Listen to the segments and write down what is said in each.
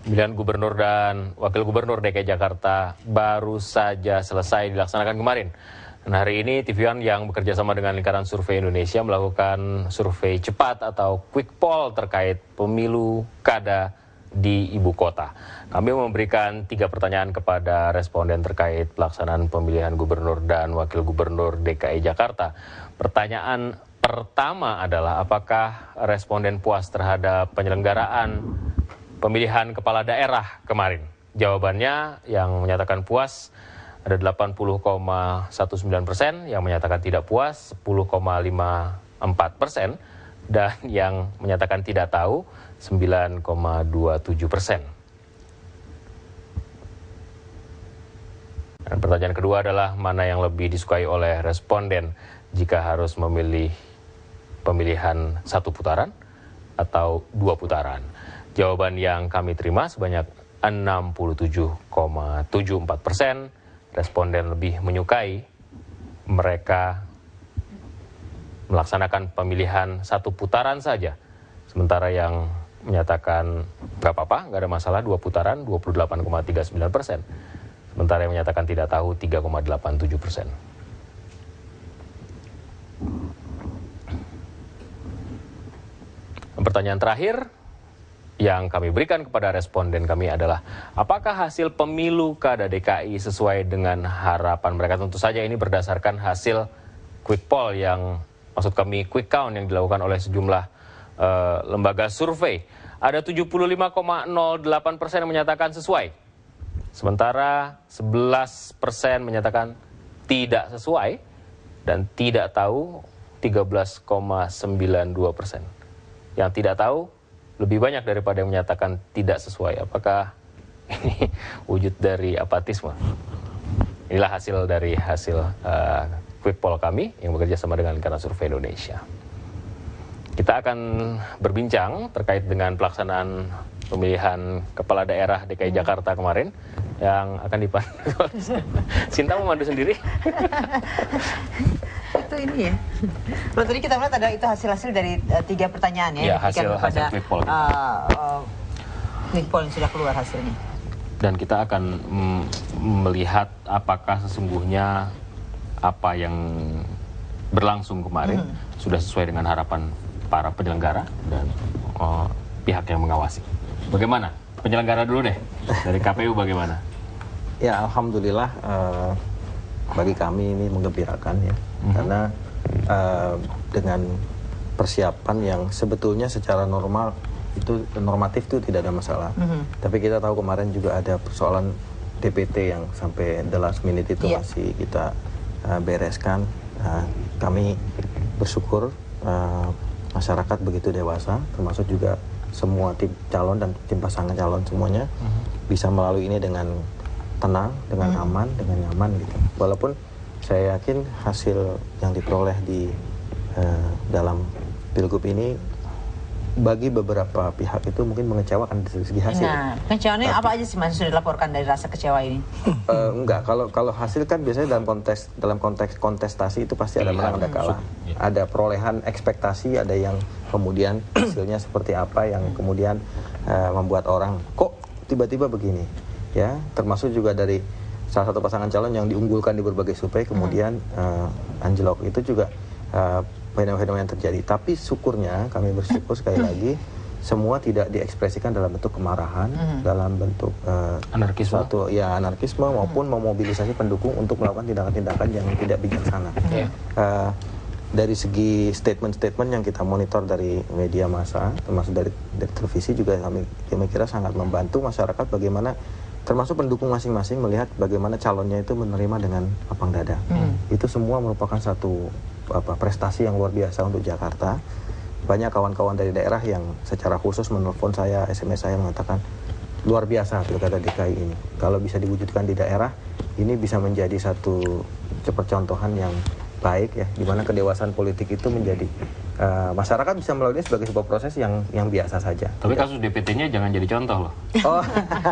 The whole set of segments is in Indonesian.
Pemilihan gubernur dan wakil gubernur DKI Jakarta baru saja selesai dilaksanakan kemarin. Dan hari ini TV One yang bekerja sama dengan Lingkaran Survei Indonesia melakukan survei cepat atau quick poll terkait pemilu kada di ibu kota. Kami memberikan 3 pertanyaan kepada responden terkait pelaksanaan pemilihan gubernur dan wakil gubernur DKI Jakarta. Pertanyaan pertama adalah apakah responden puas terhadap penyelenggaraan pemilihan kepala daerah kemarin? Jawabannya yang menyatakan puas ada 80,19%, yang menyatakan tidak puas 10,54%, dan yang menyatakan tidak tahu 9,27%. Dan pertanyaan kedua adalah mana yang lebih disukai oleh responden jika harus memilih pemilihan 1 putaran atau 2 putaran. Jawaban yang kami terima sebanyak 67,74%. Responden lebih menyukai mereka melaksanakan pemilihan 1 putaran saja. Sementara yang menyatakan nggak apa-apa, nggak ada masalah 2 putaran, 28,39%. Sementara yang menyatakan tidak tahu 3,87%. Pertanyaan terakhir yang kami berikan kepada responden kami adalah apakah hasil pemilu kada DKI sesuai dengan harapan mereka? Tentu saja ini berdasarkan hasil quick poll yang maksud kami quick count yang dilakukan oleh sejumlah lembaga survei. Ada 75,08% yang menyatakan sesuai. Sementara 11% menyatakan tidak sesuai dan tidak tahu 13,92%. Yang tidak tahu lebih banyak daripada yang menyatakan tidak sesuai. Apakah ini wujud dari apatisme? Inilah hasil dari quick poll kami yang bekerja sama dengan Lingkaran Survei Indonesia. Kita akan berbincang terkait dengan pelaksanaan pemilihan kepala daerah DKI Jakarta kemarin yang akan dipandu. Sinta mau mandu sendiri? Itu ini ya. Kalau tadi kita melihat ada itu hasil-hasil dari 3 pertanyaan ya. Ya, hasil quick poll. Quick poll yang sudah keluar hasilnya. Dan kita akan melihat apakah sesungguhnya apa yang berlangsung kemarin sudah sesuai dengan harapan para penyelenggara dan pihak yang mengawasi. Bagaimana? Penyelenggara dulu deh, dari KPU bagaimana? Ya, alhamdulillah bagi kami ini menggembirakan ya, karena dengan persiapan yang sebetulnya secara normatif itu tidak ada masalah. Tapi kita tahu kemarin juga ada persoalan DPT yang sampai the last minute itu masih kita bereskan. Kami bersyukur masyarakat begitu dewasa, termasuk juga semua tim calon dan tim pasangan calon semuanya bisa melalui ini dengan tenang, dengan aman, dengan nyaman gitu. Walaupun saya yakin hasil yang diperoleh di dalam pilgub ini bagi beberapa pihak itu mungkin mengecewakan dari segi hasil. Nah, kecewanya apa aja sih Mas sudah dilaporkan dari rasa kecewa ini? Enggak, kalau hasil kan biasanya dalam konteks kontestasi itu pasti ada menang ada kalah. Ada perolehan ekspektasi, ada yang kemudian hasilnya seperti apa yang kemudian membuat orang kok tiba-tiba begini. Ya, termasuk juga dari salah satu pasangan calon yang diunggulkan di berbagai survei kemudian anjlok, itu juga fenomena yang terjadi. Tapi syukurnya kami bersyukur sekali lagi semua tidak diekspresikan dalam bentuk kemarahan, dalam bentuk anarkisme maupun memobilisasi pendukung untuk melakukan tindakan-tindakan yang tidak bijaksana. Dari segi statement-statement yang kita monitor dari media massa, termasuk dari televisi juga kami kira sangat membantu masyarakat bagaimana termasuk pendukung masing-masing melihat bagaimana calonnya itu menerima dengan lapang dada. Itu semua merupakan satu prestasi yang luar biasa untuk Jakarta. Banyak kawan-kawan dari daerah yang secara khusus menelpon saya, SMS saya mengatakan luar biasa pilkada DKI ini. Kalau bisa diwujudkan di daerah, ini bisa menjadi satu percontohan yang baik ya, di mana kedewasaan politik itu menjadi masyarakat bisa melalui sebagai sebuah proses yang biasa saja. Tapi kasus DPT-nya jangan jadi contoh loh.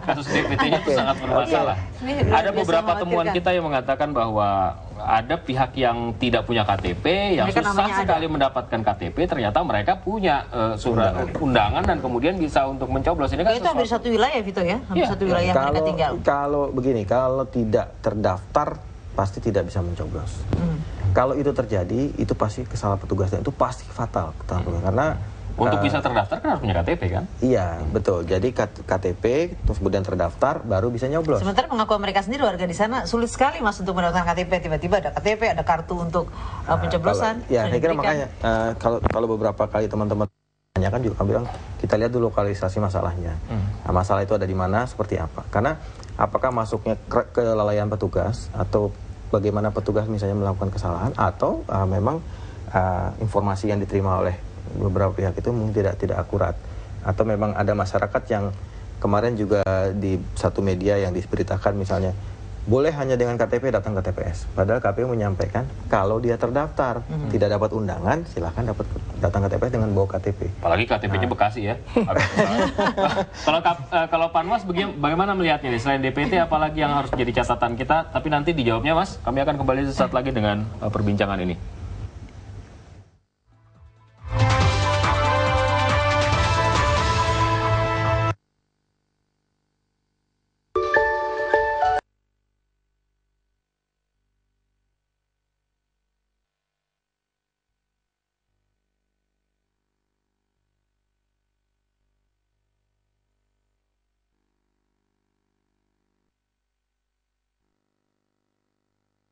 Kasus DPT-nya itu sangat bermasalah. Ada beberapa temuan kita yang mengatakan bahwa ada pihak yang tidak punya KTP, yang Mereka susah namanya sekali mendapatkan KTP, ternyata mereka punya surat undangan dan kemudian bisa untuk mencoblos. Ini kan Itu hampir satu wilayah, Vito ya? Hampir Iya. satu wilayah mereka tinggal. Kalau begini, kalau tidak terdaftar pasti tidak bisa mencoblos. Kalau itu terjadi, itu pasti kesalahan petugas dan itu pasti fatal kesalahan petugas. Karena untuk bisa terdaftar kan harus punya KTP kan? iya, betul. Jadi KTP terus kemudian terdaftar baru bisa nyoblos. Sementara pengakuan mereka sendiri, warga di sana sulit sekali Mas untuk mendapatkan KTP. Tiba-tiba ada KTP, ada kartu untuk pencoblosan. Ya, saya kira diberikan. makanya kalau beberapa kali teman-teman tanyakan juga kami bilang kita lihat dulu lokalisasi masalahnya. Nah, masalah itu ada di mana, seperti apa? Karena apakah masuknya kelalaian petugas atau bagaimana petugas misalnya melakukan kesalahan atau memang informasi yang diterima oleh beberapa pihak itu mungkin tidak akurat atau memang ada masyarakat yang kemarin juga di satu media yang diberitakan misalnya boleh hanya dengan KTP datang ke TPS, padahal KPU menyampaikan kalau dia terdaftar tidak dapat undangan silahkan datang ke TPS dengan bawa KTP. Apalagi KTP-nya Bekasi ya. Kalau Panwas bagaimana melihatnya nih? Selain DPT apalagi yang harus jadi catatan kita? Tapi nanti dijawabnya Mas. Kami akan kembali sesaat lagi dengan perbincangan ini.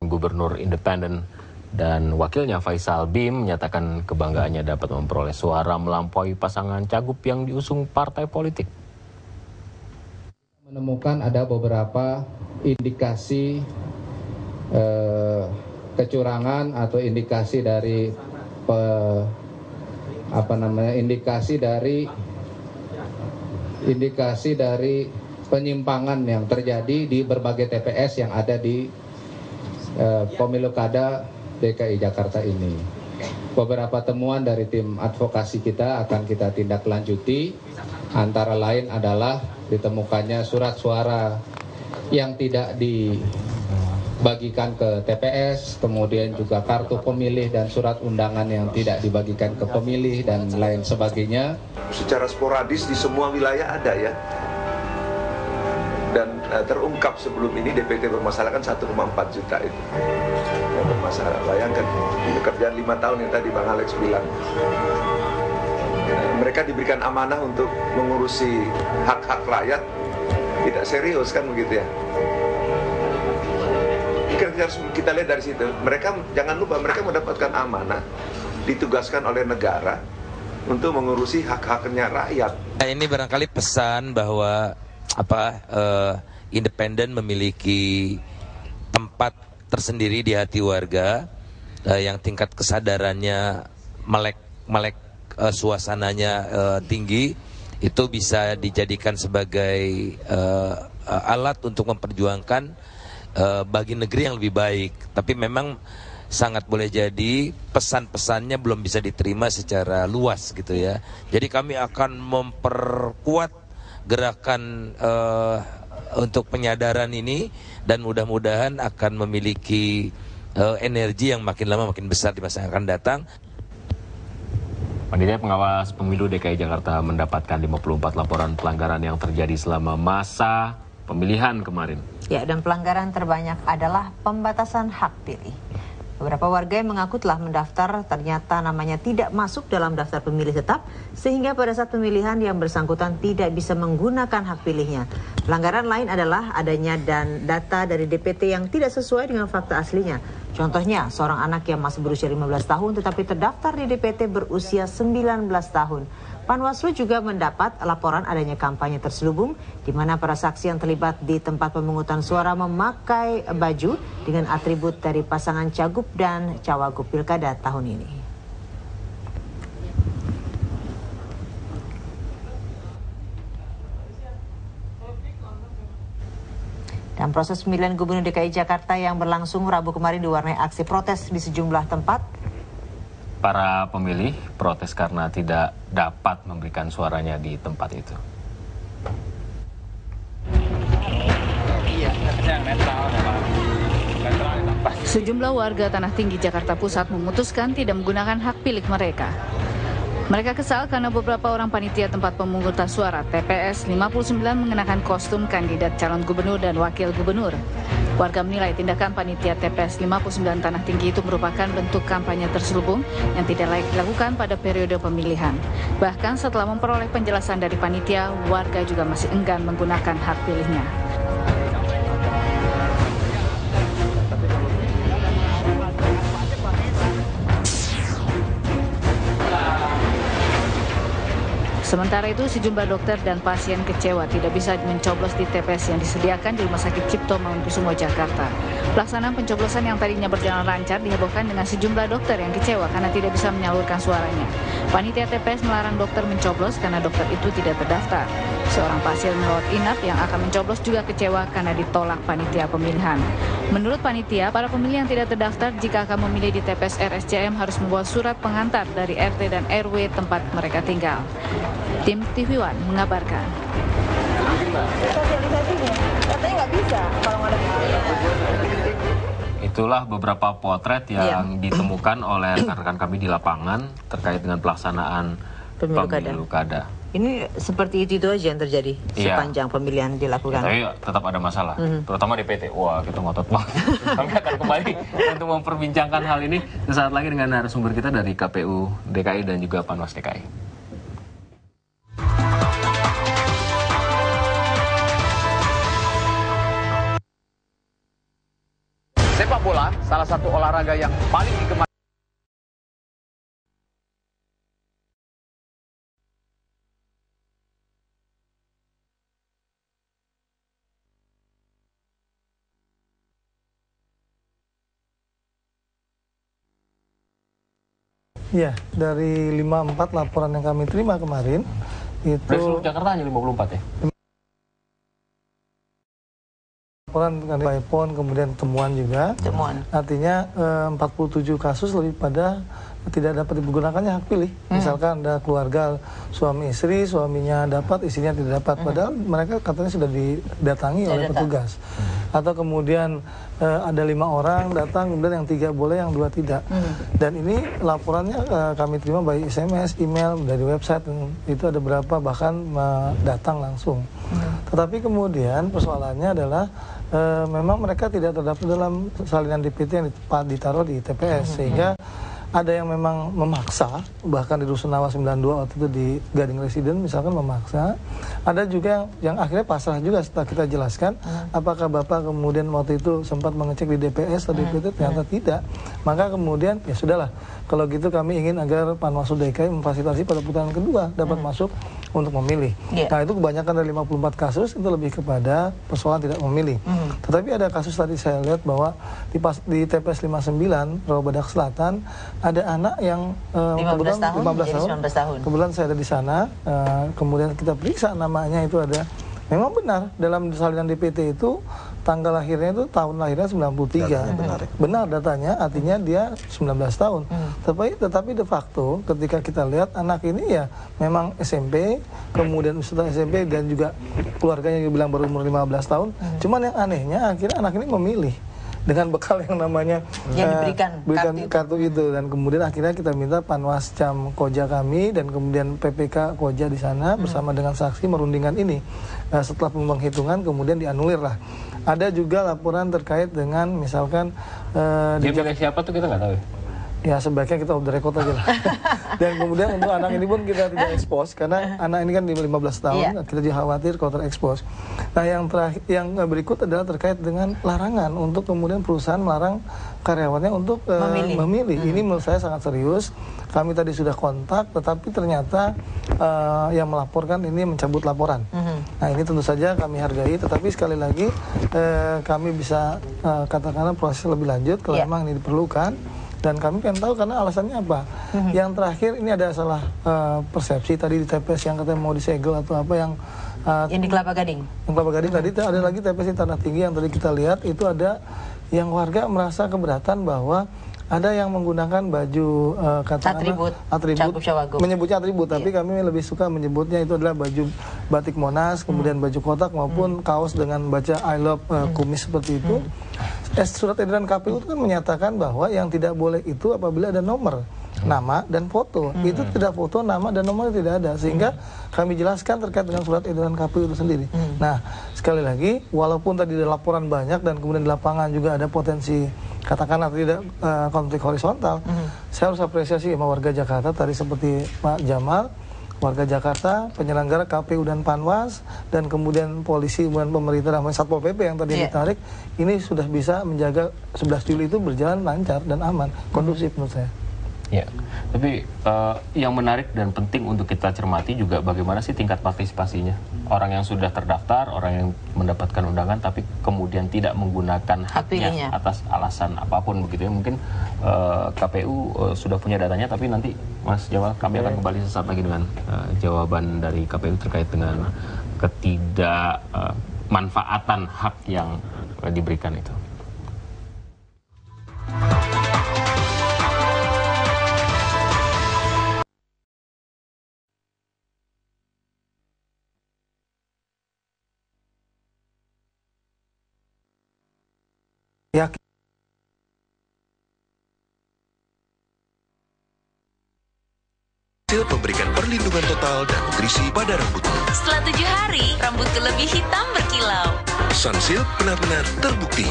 Gubernur Independen dan wakilnya Faisal Bim menyatakan kebanggaannya dapat memperoleh suara melampaui pasangan cagup yang diusung partai politik. Menemukan ada beberapa indikasi kecurangan atau indikasi dari indikasi dari penyimpangan yang terjadi di berbagai TPS yang ada di pemilu kada DKI Jakarta ini. Beberapa temuan dari tim advokasi kita akan kita tindak lanjuti, antara lain adalah ditemukannya surat suara yang tidak dibagikan ke TPS, kemudian juga kartu pemilih dan surat undangan yang tidak dibagikan ke pemilih dan lain sebagainya. Secara sporadis di semua wilayah ada ya. Dan terungkap sebelum ini DPT bermasalah kan 1,4 juta itu yang bermasalah. Bayangkan pekerjaan 5 tahun yang tadi Bang Alex bilang. Mereka diberikan amanah untuk mengurusi hak-hak rakyat, tidak serius kan begitu ya. Kita lihat dari situ. Mereka jangan lupa mereka mendapatkan amanah, ditugaskan oleh negara untuk mengurusi hak-haknya rakyat. Nah, ini barangkali pesan bahwa independen memiliki tempat tersendiri di hati warga yang tingkat kesadarannya melek suasananya tinggi, itu bisa dijadikan sebagai alat untuk memperjuangkan bagi negeri yang lebih baik. Tapi memang sangat boleh jadi pesan-pesannya belum bisa diterima secara luas gitu ya. Jadi kami akan memperkuat gerakan untuk penyadaran ini dan mudah-mudahan akan memiliki energi yang makin lama makin besar di masa yang akan datang. Panitia Pengawas Pemilu DKI Jakarta mendapatkan 54 laporan pelanggaran yang terjadi selama masa pemilihan kemarin. Ya, dan pelanggaran terbanyak adalah pembatasan hak pilih. Beberapa warga yang mengaku telah mendaftar ternyata namanya tidak masuk dalam daftar pemilih tetap, sehingga pada saat pemilihan yang bersangkutan tidak bisa menggunakan hak pilihnya. Pelanggaran lain adalah adanya data dari DPT yang tidak sesuai dengan fakta aslinya. Contohnya, seorang anak yang masih berusia 15 tahun tetapi terdaftar di DPT berusia 19 tahun. Panwaslu juga mendapat laporan adanya kampanye terselubung di mana para saksi yang terlibat di tempat pemungutan suara memakai baju dengan atribut dari pasangan cagup dan cawagup pilkada tahun ini. Dan proses pemilihan Gubernur DKI Jakarta yang berlangsung Rabu kemarin diwarnai aksi protes di sejumlah tempat. Para pemilih protes karena tidak dapat memberikan suaranya di tempat itu. Iya, netral, netral. Sejumlah warga Tanah Tinggi, Jakarta Pusat memutuskan tidak menggunakan hak pilih mereka. Mereka kesal karena beberapa orang panitia tempat pemungutan suara TPS 59 mengenakan kostum kandidat calon gubernur dan wakil gubernur. Warga menilai tindakan panitia TPS 59 Tanah Tinggi itu merupakan bentuk kampanye terselubung yang tidak layak dilakukan pada periode pemilihan. Bahkan setelah memperoleh penjelasan dari panitia, warga juga masih enggan menggunakan hak pilihnya. Sementara itu, sejumlah dokter dan pasien kecewa tidak bisa mencoblos di TPS yang disediakan di Rumah Sakit Cipto Mangunkusumo, Jakarta. Pelaksanaan pencoblosan yang tadinya berjalan lancar dihebohkan dengan sejumlah dokter yang kecewa karena tidak bisa menyalurkan suaranya. Panitia TPS melarang dokter mencoblos karena dokter itu tidak terdaftar. Seorang pasien merawat inap yang akan mencoblos juga kecewa karena ditolak panitia pemilihan. Menurut panitia, para pemilih yang tidak terdaftar jika akan memilih di TPS RSCM harus membawa surat pengantar dari RT dan RW tempat mereka tinggal. Tim TV One mengabarkan. Sosialisasinya, katanya nggak bisa kalau nggak ada. Itulah beberapa potret yang ditemukan oleh rekan-rekan kami di lapangan terkait dengan pelaksanaan pemilu kada. Ini seperti itu aja yang terjadi sepanjang pemilihan dilakukan. Tapi tetap ada masalah, terutama DPT. Wah, kita ngotot banget. Kami akan kembali untuk memperbincangkan hal ini sesaat lagi dengan narasumber kita dari KPU DKI dan juga Panwas DKI. Sepak bola salah satu olahraga yang paling digemari. Ya, dari 54 laporan yang kami terima kemarin itu Dari seluruh Jakarta hanya 54 ya? laporan by phone, kemudian temuan juga. Artinya 47 kasus lebih pada tidak dapat digunakannya hak pilih. Misalkan ada keluarga suami istri, suaminya dapat, istrinya tidak dapat. Padahal mereka katanya sudah didatangi oleh petugas. Atau kemudian ada 5 orang datang, kemudian yang 3 boleh, yang 2 tidak. Dan ini laporannya kami terima by SMS, email, dari website, itu ada berapa bahkan datang langsung. Tetapi kemudian persoalannya adalah memang mereka tidak terdaftar dalam salinan DPT yang ditaruh di TPS, sehingga ada yang memang memaksa, bahkan di Rusunawa 92 waktu itu di Gading Residen misalkan memaksa. Ada juga yang akhirnya pasrah juga setelah kita jelaskan, apakah Bapak kemudian waktu itu sempat mengecek di DPS atau DPT, ternyata tidak. Maka kemudian ya sudahlah, kalau gitu kami ingin agar Panwaslu DKI memfasilitasi pada putaran kedua dapat masuk untuk memilih. Nah itu kebanyakan dari 54 kasus itu lebih kepada persoalan tidak memilih. Tetapi ada kasus tadi saya lihat bahwa di TPS 59 Rawa Badak Selatan ada anak yang 15 tahun. Kebetulan saya ada di sana, kemudian kita periksa namanya itu ada. Memang benar dalam salinan DPT itu tanggal lahirnya itu tahun lahirnya 93. Benar datanya, artinya dia 19 tahun. Tetapi de facto ketika kita lihat anak ini ya memang SMP, kemudian setelah SMP dan juga keluarganya bilang baru umur 15 tahun. Cuman yang anehnya akhirnya anak ini memilih dengan bekal yang namanya diberikan kartu itu, dan kemudian akhirnya kita minta Panwascam Koja kami dan kemudian PPK Koja di sana bersama dengan saksi merundingkan ini. Setelah penghitungan kemudian dianulir lah. Ada juga laporan terkait dengan misalkan dia milik siapa tuh kita nggak tahu. Ya sebaiknya kita off the record aja lah. Dan kemudian untuk anak ini pun kita tidak expose karena anak ini kan di 15 tahun, kita juga khawatir kalau terekspos. Nah yang berikut adalah terkait dengan larangan untuk kemudian perusahaan melarang karyawannya untuk memilih. Ini menurut saya sangat serius. Kami tadi sudah kontak, tetapi ternyata yang melaporkan ini mencabut laporan. Nah ini tentu saja kami hargai, tetapi sekali lagi kami bisa katakanlah proses lebih lanjut kalau memang ini diperlukan. Dan kami pengen tahu karena alasannya apa. Yang terakhir ini ada salah persepsi tadi di TPS yang katanya mau disegel atau apa yang di Kelapa Gading. Yang Kelapa Gading tadi ada lagi TPS di Tanah Tinggi yang tadi kita lihat itu ada yang warga merasa keberatan bahwa ada yang menggunakan baju atribut menyebutnya atribut, tapi kami lebih suka menyebutnya itu adalah baju batik Monas, kemudian baju kotak maupun kaos dengan baca I love kumis seperti itu. surat edaran KPU itu kan menyatakan bahwa yang tidak boleh itu apabila ada nomor, nama dan foto. Itu tidak foto, nama dan nomor tidak ada, sehingga kami jelaskan terkait dengan surat edaran KPU itu sendiri. Nah, sekali lagi, walaupun tadi ada laporan banyak dan kemudian di lapangan juga ada potensi katakanlah tidak konflik horizontal, saya harus apresiasi sama warga Jakarta tadi seperti Pak Jamal, warga Jakarta, penyelenggara KPU dan Panwas, dan kemudian polisi dan pemerintah dan Satpol PP yang tadi ditarik, ini sudah bisa menjaga 11 Juli itu berjalan lancar dan aman, kondusif menurut saya. Ya, tapi yang menarik dan penting untuk kita cermati juga bagaimana sih tingkat partisipasinya. Orang yang sudah terdaftar, orang yang mendapatkan undangan, tapi kemudian tidak menggunakan haknya atas alasan apapun begitu ya. Mungkin KPU sudah punya datanya, tapi nanti Mas Jamal, kami akan kembali sesaat lagi dengan jawaban dari KPU terkait dengan ketidakmanfaatan hak yang diberikan itu. Memberikan perlindungan total dan nutrisi pada rambutmu. Setelah 7 hari, rambutku lebih hitam berkilau. Sunsilk benar-benar terbukti.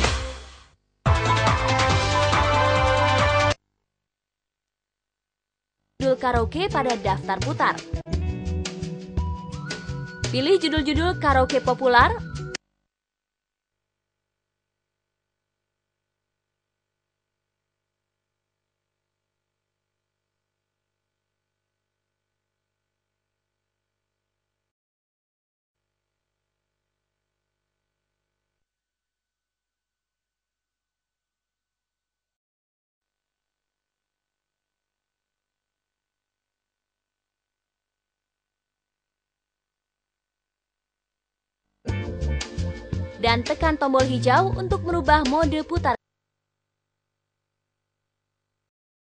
Judul karaoke pada daftar putar. Pilih judul-judul karaoke populer. Dan tekan tombol hijau untuk merubah mode putar.